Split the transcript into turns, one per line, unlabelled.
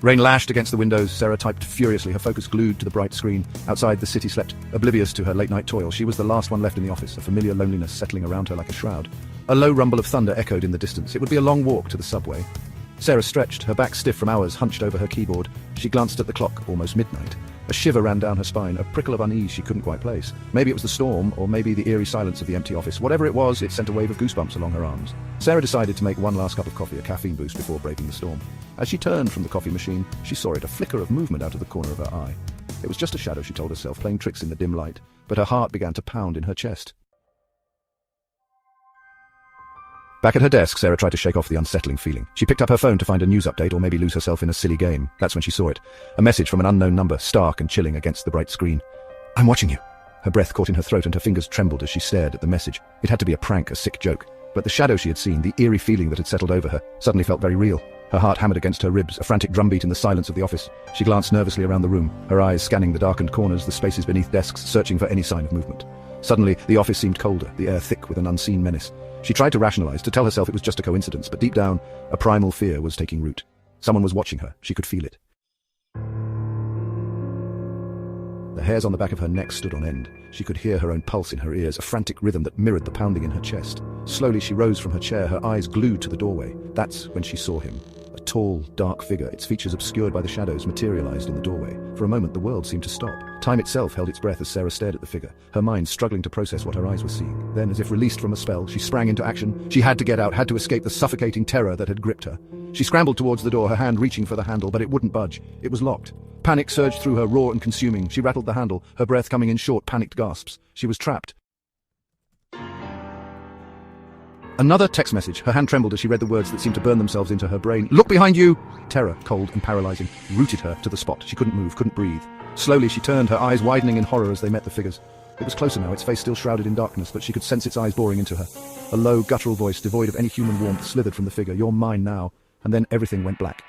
Rain lashed against the windows. Sarah typed furiously, her focus glued to the bright screen. Outside, the city slept, oblivious to her late-night toil. She was the last one left in the office, a familiar loneliness settling around her like a shroud. A low rumble of thunder echoed in the distance. It would be a long walk to the subway. Sarah stretched, her back stiff from hours, hunched over her keyboard. She glanced at the clock, almost midnight. A shiver ran down her spine, a prickle of unease she couldn't quite place. Maybe it was the storm, or maybe the eerie silence of the empty office. Whatever it was, it sent a wave of goosebumps along her arms. Sarah decided to make one last cup of coffee, a caffeine boost, before braving the storm. As she turned from the coffee machine, she saw it, a flicker of movement out of the corner of her eye. It was just a shadow, she told herself, playing tricks in the dim light, but her heart began to pound in her chest. Back at her desk, Sarah tried to shake off the unsettling feeling. She picked up her phone to find a news update or maybe lose herself in a silly game. That's when she saw it. A message from an unknown number, stark and chilling against the bright screen. "I'm watching you." Her breath caught in her throat and her fingers trembled as she stared at the message. It had to be a prank, a sick joke. But the shadow she had seen, the eerie feeling that had settled over her, suddenly felt very real. Her heart hammered against her ribs, a frantic drumbeat in the silence of the office. She glanced nervously around the room, her eyes scanning the darkened corners, the spaces beneath desks, searching for any sign of movement. Suddenly, the office seemed colder, the air thick with an unseen menace. She tried to rationalize, to tell herself it was just a coincidence, but deep down, a primal fear was taking root. Someone was watching her. She could feel it. The hairs on the back of her neck stood on end. She could hear her own pulse in her ears, a frantic rhythm that mirrored the pounding in her chest. Slowly she rose from her chair, her eyes glued to the doorway. That's when she saw him. A tall, dark figure, its features obscured by the shadows, materialized in the doorway. For a moment the world seemed to stop. Time itself held its breath as Sarah stared at the figure, her mind struggling to process what her eyes were seeing. Then, as if released from a spell, she sprang into action. She had to get out, had to escape the suffocating terror that had gripped her. She scrambled towards the door, her hand reaching for the handle, but it wouldn't budge. It was locked. Panic surged through her, raw and consuming. She rattled the handle, her breath coming in short, panicked gasps. She was trapped. Another text message. Her hand trembled as she read the words that seemed to burn themselves into her brain. "Look behind you!" Terror, cold and paralyzing, rooted her to the spot. She couldn't move, couldn't breathe. Slowly she turned, her eyes widening in horror as they met the figures. It was closer now, its face still shrouded in darkness, but she could sense its eyes boring into her. A low, guttural voice, devoid of any human warmth, slithered from the figure. "You're mine now." And then everything went black.